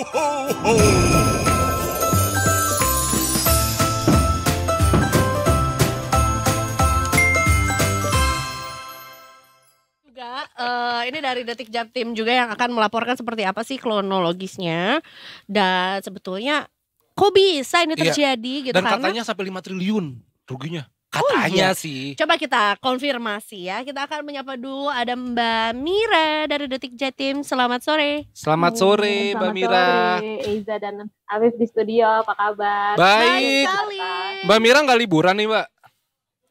ho, ho. Juga ini dari Detik Jatim juga yang akan melaporkan seperti apa sih kronologisnya dan sebetulnya kok bisa ini terjadi gitu Dan karena katanya sampai 5 triliun ruginya. Katanya sih. coba kita konfirmasi ya. Kita akan menyapa dulu ada Mbak Mira dari Detik Jatim. Selamat sore. Selamat sore Mbak Mira. Selamat sore Eiza dan Afif di studio, apa kabar? Baik. sekali. Mbak Mira nggak liburan nih Mbak?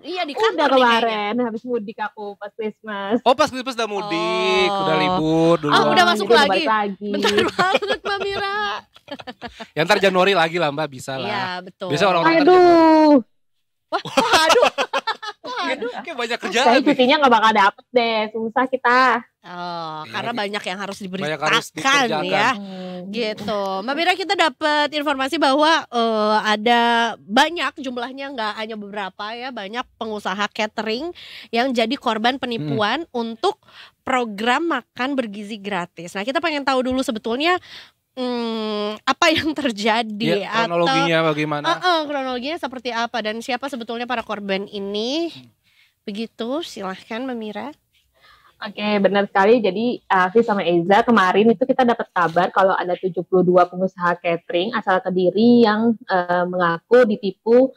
Iya di Udah kantor nih kayaknya. kemarin, habis mudik aku pas Christmas. Oh pas udah mudik, Oh. udah libur dulu. Oh, udah masuk Jadi udah lagi. balik lagi. Bentar banget Mbak Mira. Ya ntar Januari lagi lah Mbak, bisa lah. Iya betul. Biasa orang-orang ntar Aduh, Aduh. kayak banyak saya kerjaan nih. cutinya nggak bakal dapet deh, susah kita. Oh, karena banyak yang harus Banyak harus diberitakan dikerjakan. ya. Gitu. Mbak Mira kita dapat informasi bahwa ada banyak jumlahnya nggak hanya beberapa ya, banyak pengusaha catering yang jadi korban penipuan untuk program makan bergizi gratis. Nah, kita pengen tahu dulu sebetulnya apa yang terjadi Ya, kronologinya bagaimana? kronologinya seperti apa dan siapa sebetulnya para korban ini. Begitu, silahkan Mbak Mira. Oke, benar sekali. Jadi Afif sama Eiza kemarin itu kita dapat kabar kalau ada 72 pengusaha catering asal Kediri yang mengaku ditipu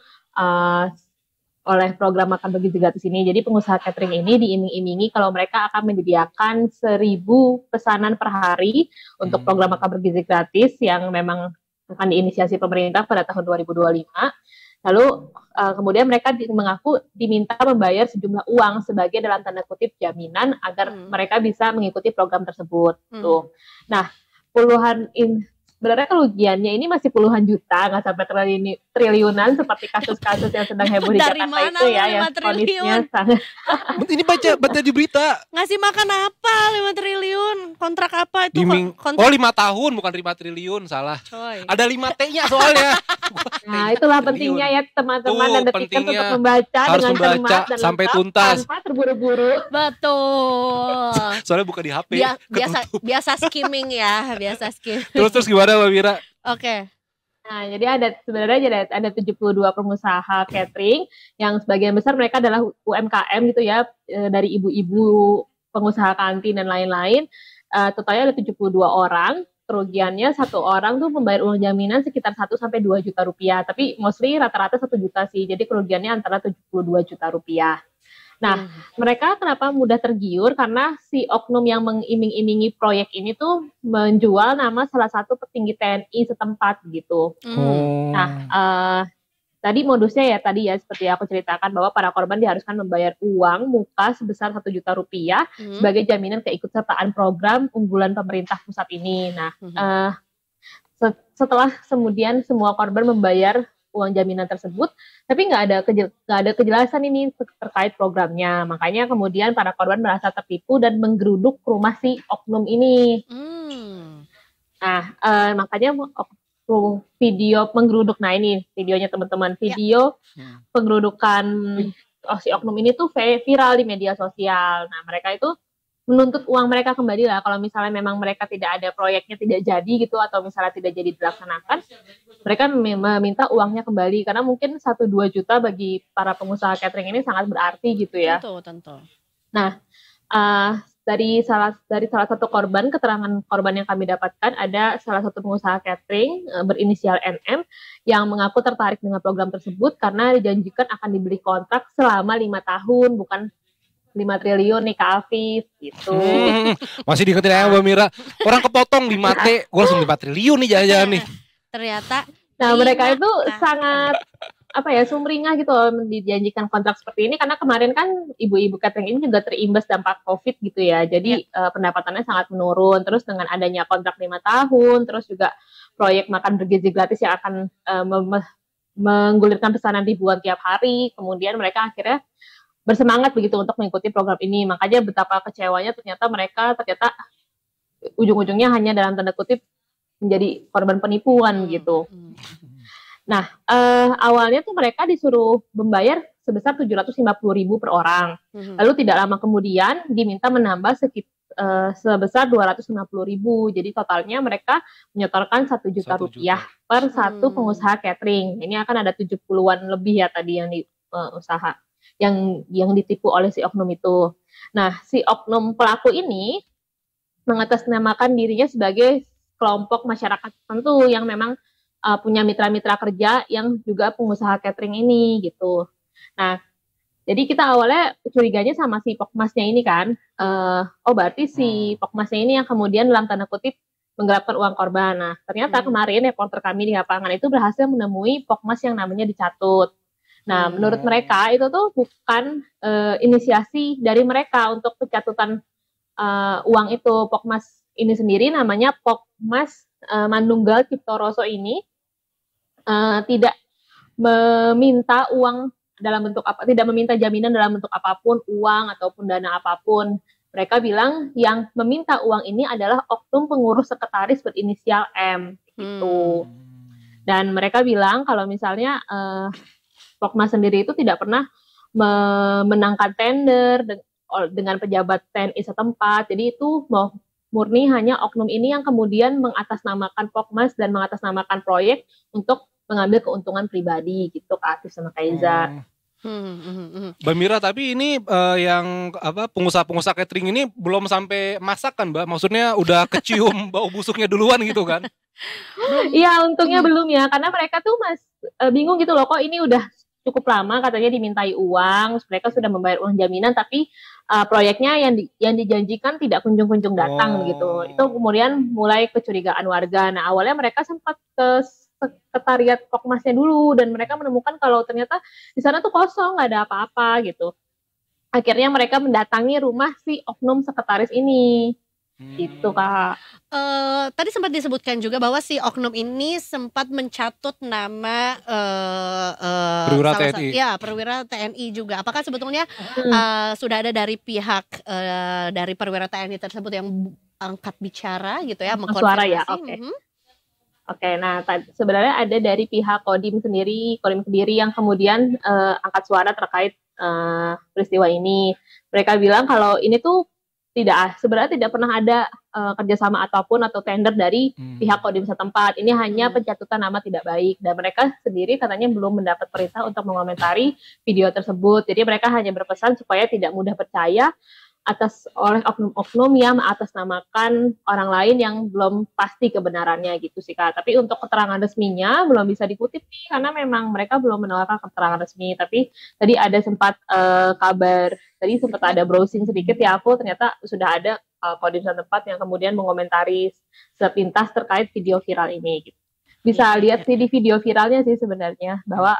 oleh program makan bergizi gratis ini. Jadi pengusaha catering ini diiming-imingi kalau mereka akan menyediakan 1.000 pesanan per hari untuk program makan bergizi gratis yang memang akan diinisiasi pemerintah pada tahun 2025. Lalu kemudian mereka mengaku diminta membayar sejumlah uang sebagai dalam tanda kutip jaminan agar mereka bisa mengikuti program tersebut. Tuh. Nah, sebenarnya kerugiannya ini masih puluhan juta, nggak sampai triliunan seperti kasus-kasus yang sedang heboh di Dari Jakarta mana itu ya, 5 yang triliun? kondisinya sangat. Ini baca di berita. Ngasih makan apa 5 triliun? Kontrak apa itu? Kontrak Oh 5 tahun bukan 5 triliun, salah. coy. Ada 5 T-nya soalnya. Nah, itulah pentingnya ya teman-teman dan detikers pentingnya. untuk membaca Harus dengan membaca cermat dan sampai lengkap tuntas. tanpa terburu-buru. Betul. Soalnya buka di HP. Biasa skimming ya, biasa skimming. Terus gimana Mbak Mira? Oke. Nah, jadi sebenarnya ada 72 pengusaha catering yang sebagian besar mereka adalah UMKM gitu ya, dari ibu-ibu pengusaha kantin dan lain-lain. Totalnya ada 72 orang. Kerugiannya satu orang tuh membayar uang jaminan sekitar 1 sampai 2 juta rupiah, tapi mostly rata-rata 1 juta sih. Jadi kerugiannya antara 72 juta rupiah. Nah, mereka kenapa mudah tergiur? Karena si oknum yang mengiming-imingi proyek ini tuh menjual nama salah satu petinggi TNI setempat gitu. Nah, tadi modusnya ya seperti aku ceritakan bahwa para korban diharuskan membayar uang muka sebesar 1 juta rupiah sebagai jaminan keikutsertaan program unggulan pemerintah pusat ini. Nah, setelah kemudian semua korban membayar uang jaminan tersebut, tapi nggak ada kejelasan ini terkait programnya. Makanya kemudian para korban merasa tertipu dan menggeruduk rumah si oknum ini. Nah, makanya video menggeruduk. Nah, ini videonya teman-teman. Video penggerudukan si oknum ini tuh viral di media sosial. Nah, mereka itu menuntut uang mereka kembali lah. Kalau misalnya memang mereka tidak ada proyeknya tidak jadi gitu, atau misalnya tidak jadi dilaksanakan, mereka meminta uangnya kembali. Karena mungkin 1-2 juta bagi para pengusaha catering ini sangat berarti gitu ya. Tentu. Nah, dari salah satu korban, keterangan korban yang kami dapatkan, ada salah satu pengusaha catering berinisial NM yang mengaku tertarik dengan program tersebut karena dijanjikan akan diberi kontrak selama 5 tahun, bukan 5 triliun nih Kak Afif gitu. Masih diingetin aja Mbak Mira. Orang kepotong 5 T, gue langsung 5 triliun nih jangan-jangan nih. Ternyata mereka itu sangat sumringah gitu loh dijanjikan kontrak seperti ini, karena kemarin kan ibu-ibu catering ini juga terimbas dampak COVID gitu ya. Jadi pendapatannya sangat menurun. Terus dengan adanya kontrak 5 tahun, terus juga proyek makan bergizi gratis yang akan menggulirkan pesanan ribuan tiap hari. Kemudian mereka akhirnya bersemangat begitu untuk mengikuti program ini. Makanya betapa kecewanya ternyata mereka ujung-ujungnya hanya dalam tanda kutip menjadi korban penipuan gitu. Nah, awalnya tuh mereka disuruh membayar sebesar 750.000 per orang. Lalu tidak lama kemudian diminta menambah sebesar 250.000. Jadi totalnya mereka menyetorkan 1 juta 1 rupiah juta. per satu pengusaha catering. Ini akan ada 70-an lebih ya tadi yang di usaha yang ditipu oleh si oknum itu. Nah, si oknum pelaku ini mengatasnamakan dirinya sebagai kelompok masyarakat tertentu yang memang punya mitra-mitra kerja yang juga pengusaha catering ini gitu. Nah, jadi kita awalnya curiganya sama si Pokmasnya ini kan, berarti si Pokmasnya ini yang kemudian dalam tanda kutip menggelapkan uang korban. Nah, ternyata kemarin reporter kami di lapangan itu berhasil menemui Pokmas yang namanya dicatut. Nah, menurut mereka itu tuh bukan inisiasi dari mereka untuk pencatutan uang itu. Pokmas ini sendiri namanya Pokmas Manunggal Ciptoroso ini tidak meminta uang dalam bentuk apa, tidak meminta jaminan dalam bentuk apapun, uang ataupun dana apapun. Mereka bilang yang meminta uang ini adalah oknum pengurus sekretaris berinisial M gitu. Dan mereka bilang kalau misalnya Pokmas sendiri itu tidak pernah memenangkan tender dengan pejabat TNI setempat. Jadi itu murni hanya oknum ini yang kemudian mengatasnamakan Pokmas dan mengatasnamakan proyek untuk mengambil keuntungan pribadi gitu Kak Atif sama Kaiza. Mbak Mira, tapi ini yang pengusaha-pengusaha catering ini belum sampai masak kan Mbak? Maksudnya udah kecium bau busuknya duluan gitu kan? Iya, untungnya belum ya, karena mereka tuh bingung gitu loh, kok ini udah cukup lama katanya dimintai uang, mereka sudah membayar uang jaminan, tapi proyeknya yang dijanjikan tidak kunjung-kunjung datang gitu. Itu kemudian mulai kecurigaan warga. Nah, awalnya mereka sempat ke sekretariat Pokmasnya dulu dan mereka menemukan kalau ternyata di sana tuh kosong, nggak ada apa-apa gitu. Akhirnya mereka mendatangi rumah si oknum sekretaris ini. Itu Kak. Tadi sempat disebutkan juga bahwa si oknum ini sempat mencatut nama perwira TNI. Perwira TNI juga. Apakah sebetulnya sudah ada dari pihak dari perwira TNI tersebut yang angkat bicara gitu ya, mengkonfirmasi? Suara ya, Oke, nah sebenarnya ada dari pihak Kodim Kediri yang kemudian angkat suara terkait peristiwa ini. Mereka bilang kalau ini tuh sebenarnya tidak pernah ada kerjasama atau tender dari pihak Kodim setempat. Ini hanya pencatutan nama tidak baik dan mereka sendiri katanya belum mendapat perintah untuk mengomentari video tersebut. Jadi mereka hanya berpesan supaya tidak mudah percaya oleh oknum-oknum yang mengatasnamakan orang lain yang belum pasti kebenarannya gitu sih Kak. Tapi untuk keterangan resminya belum bisa dikutip karena memang mereka belum menawarkan keterangan resmi. Tapi tadi ada sempat kabar, tadi sempat ada browsing sedikit ya aku, ternyata sudah ada Kodim setempat yang kemudian mengomentari sepintas terkait video viral ini gitu. Bisa lihat sih di video viralnya sih sebenarnya bahwa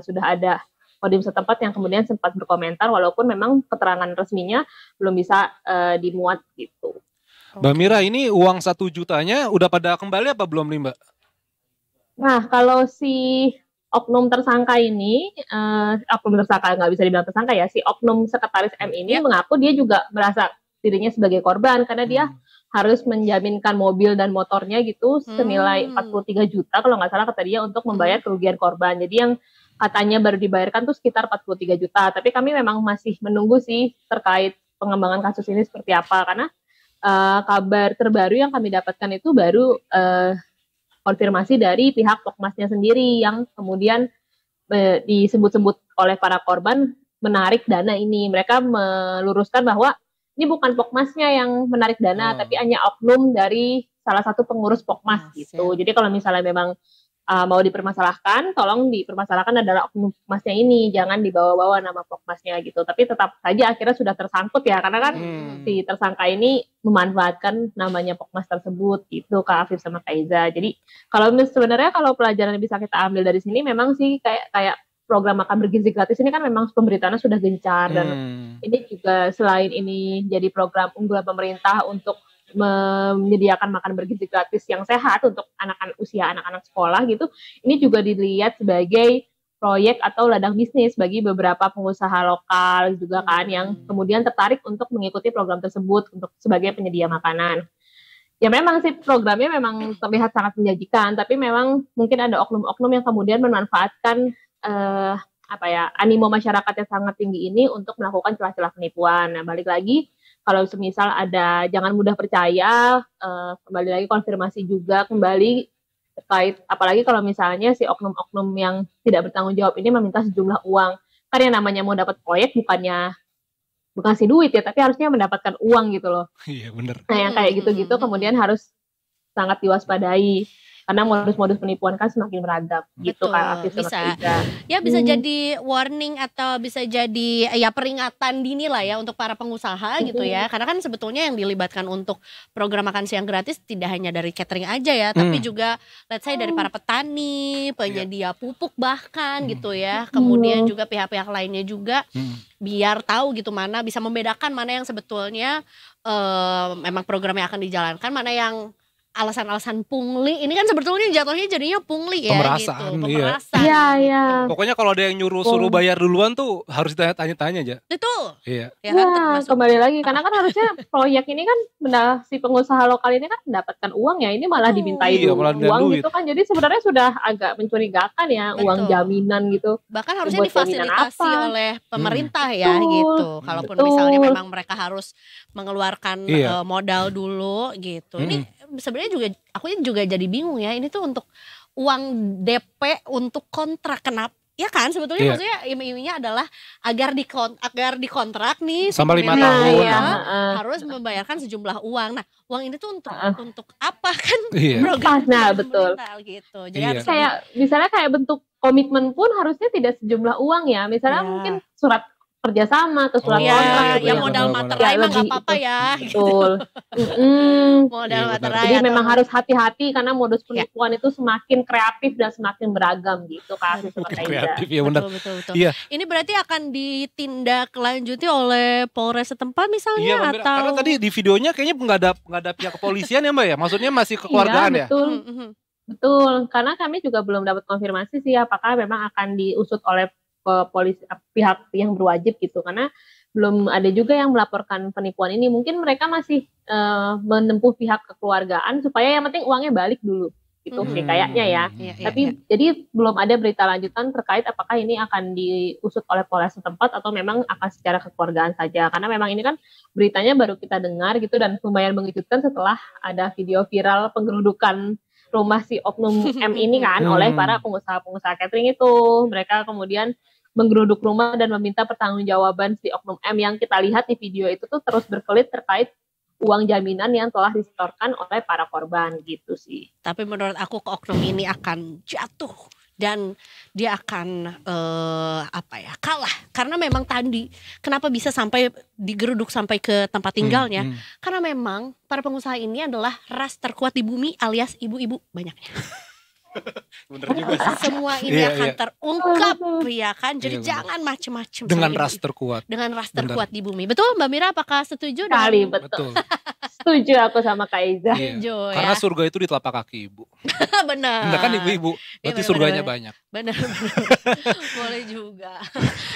sudah ada Kodim setempat yang kemudian sempat berkomentar walaupun memang keterangan resminya belum bisa dimuat gitu. Mbak Mira, ini uang 1 jutanya udah pada kembali apa belum nih Mbak? Nah, kalau si oknum tersangka ini, nggak bisa dibilang tersangka ya, si oknum sekretaris M ini mengaku dia juga merasa dirinya sebagai korban karena dia harus menjaminkan mobil dan motornya gitu senilai 43 juta kalau nggak salah kata dia untuk membayar kerugian korban. Jadi yang katanya baru dibayarkan tuh sekitar 43 juta. Tapi kami memang masih menunggu sih terkait pengembangan kasus ini seperti apa. Karena kabar terbaru yang kami dapatkan itu baru konfirmasi dari pihak Pokmasnya sendiri yang kemudian disebut-sebut oleh para korban menarik dana ini. Mereka meluruskan bahwa ini bukan Pokmasnya yang menarik dana, tapi hanya oknum dari salah satu pengurus Pokmas gitu. Jadi kalau misalnya memang mau dipermasalahkan, tolong dipermasalahkan adalah oknum Pokmasnya ini, jangan dibawa-bawa nama Pokmasnya gitu. Tapi tetap saja akhirnya sudah tersangkut ya, karena kan si tersangka ini memanfaatkan namanya Pokmas tersebut gitu Kak Afif sama Kaiza. Jadi sebenarnya kalau pelajaran yang bisa kita ambil dari sini memang sih kayak program makan bergizi gratis ini kan memang pemberitaannya sudah gencar dan ini juga selain ini jadi program unggulan pemerintah untuk menyediakan makan bergizi gratis yang sehat untuk anak-anak sekolah gitu, ini juga dilihat sebagai proyek atau ladang bisnis bagi beberapa pengusaha lokal juga kan yang kemudian tertarik untuk mengikuti program tersebut untuk sebagai penyedia makanan. Ya memang sih programnya memang terlihat sangat menjanjikan, tapi memang mungkin ada oknum-oknum yang kemudian memanfaatkan animo masyarakat yang sangat tinggi ini untuk melakukan celah-celah penipuan. Nah, balik lagi kalau semisal ada jangan mudah percaya, kembali lagi konfirmasi juga kembali terkait apalagi kalau misalnya si oknum-oknum yang tidak bertanggung jawab ini meminta sejumlah uang. Kan yang namanya mau dapat proyek bukan kasih duit ya, tapi harusnya mendapatkan uang gitu loh. Iya bener. Nah yang kayak gitu-gitu kemudian harus sangat diwaspadai. Karena modus-modus penipuan kan semakin beragam gitu Betul, Kak Afif sama bisa. Kak Iza. Ya bisa jadi warning atau bisa jadi ya peringatan dini lah ya untuk para pengusaha gitu ya. Karena kan sebetulnya yang dilibatkan untuk program makan siang gratis tidak hanya dari catering aja ya, tapi juga let's say dari para petani, penyedia pupuk bahkan gitu ya. Kemudian juga pihak-pihak lainnya juga biar tahu gitu mana bisa membedakan mana yang sebetulnya memang program yang akan dijalankan, mana yang alasan-alasan pungli. Ini kan sebetulnya jatuhnya jadinya pungli ya Pemerasan, gitu. iya. Pemerasan Iya, gitu. iya. Pokoknya kalau ada yang suruh bayar duluan tuh harus tanya-tanya aja. Betul. Iya. Ya kan Ya, termasuk kembali lagi karena kan harusnya proyek ini kan si pengusaha lokal ini kan mendapatkan uang ya, ini malah dimintai Iya, malah minta uang duit. gitu kan. Jadi sebenarnya sudah agak mencurigakan ya, uang Betul. jaminan gitu. bahkan harusnya Buat jaminan difasilitasi apa? oleh pemerintah ya Betul. gitu. Kalaupun Betul. misalnya memang mereka harus mengeluarkan Iya. modal dulu gitu. Ini sebenarnya juga aku juga jadi bingung ya. Ini tuh untuk uang DP untuk kontrak. Kenapa? Ya kan sebetulnya Iya. maksudnya iming-imingnya adalah agar dikontrak nih Sama 5 supplier tahun. ya, Heeh. harus membayarkan sejumlah uang. Nah, uang ini tuh untuk apa kan? Iya. Program Nah, dari betul. pemerintah gitu. Jadi Iya. harus Kayak misalnya kayak bentuk komitmen pun harusnya tidak sejumlah uang ya. Misalnya Ya. mungkin surat kerjasama atau surat Oh, ya, kontrak gitu ya benar, modal benar, materai benar. mah nggak Lebih apa-apa itu. ya. Gitu. Betul. Modal Iya, benar. materai. Jadi atau- memang harus hati-hati karena modus penipuan itu semakin kreatif dan semakin beragam gitu Kak Afif sama Makin Kak Iza. kreatif ya benar. Betul. Iya. Ini berarti akan ditindaklanjuti oleh Polres setempat misalnya Iya, Mbak Mira. atau Karena tadi di videonya kayaknya nggak ada pihak kepolisian ya Mbak ya. Maksudnya masih kekeluargaan Iya, ya. betul. Mhm. Karena kami juga belum dapat konfirmasi sih apakah memang akan diusut oleh polisi pihak yang berwajib gitu. Karena belum ada juga yang melaporkan penipuan ini. Mungkin mereka masih menempuh pihak kekeluargaan supaya yang penting uangnya balik dulu gitu sih kayaknya ya. Iya, iya, Tapi iya. jadi belum ada berita lanjutan terkait apakah ini akan diusut oleh Polres setempat atau memang akan secara kekeluargaan saja. Karena memang ini kan beritanya baru kita dengar gitu dan lumayan mengejutkan setelah ada video viral penggerudukan rumah si oknum M ini kan oleh para pengusaha-pengusaha catering itu. Mereka kemudian menggeruduk rumah dan meminta pertanggungjawaban si oknum M yang kita lihat di video itu tuh terus berkelit terkait uang jaminan yang telah disetorkan oleh para korban gitu sih. Tapi menurut aku oknum ini akan jatuh dan dia akan kalah karena memang tadi kenapa bisa sampai digeruduk sampai ke tempat tinggalnya karena memang para pengusaha ini adalah ras terkuat di bumi alias ibu-ibu banyaknya. Bener juga sih. Semua ini Iya, akan iya. terungkap ya kan. Jadi Iya, benar. jangan macem-macem Dengan sama ras ibu-ibu. terkuat. Dengan ras Benar. terkuat di bumi. Betul Mbak Mira, apakah setuju Kali dengan betul. Betul. Setuju aku sama Kak Iza. Iya. setuju Karena ya? surga itu di telapak kaki Ibu. Benar. Bener kan ibu-ibu? Berarti bener, surganya bener. banyak. Benar. Boleh juga.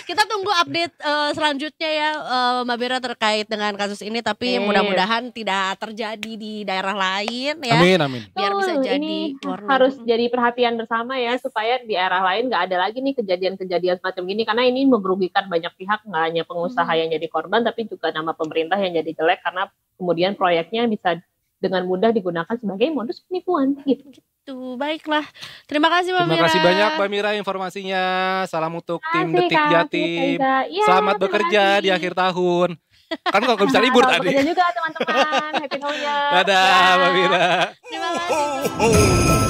Kita tunggu update selanjutnya ya Mbak Mira terkait dengan kasus ini. Tapi mudah-mudahan tidak terjadi di daerah lain ya. Amin. Biar bisa Betul, jadi ini warning. harus jadi perhatian bersama ya supaya di arah lain nggak ada lagi nih kejadian-kejadian semacam gini karena ini merugikan banyak pihak, nggak hanya pengusaha yang jadi korban tapi juga nama pemerintah yang jadi jelek karena kemudian proyeknya bisa dengan mudah digunakan sebagai modus penipuan gitu. Tuh, baiklah. Terima kasih Mbak Terima Mira. kasih banyak Mbak Mira informasinya. Salam untuk tim Asik, Detik Kak Afif, Jatim. Kak Iza. Ya, Selamat terima bekerja kasih. di akhir tahun. Kan kalau bisa libur Selamat tadi. bekerja juga teman-teman. Happy New Year. Dadah Mbak Mira. Terima kasih.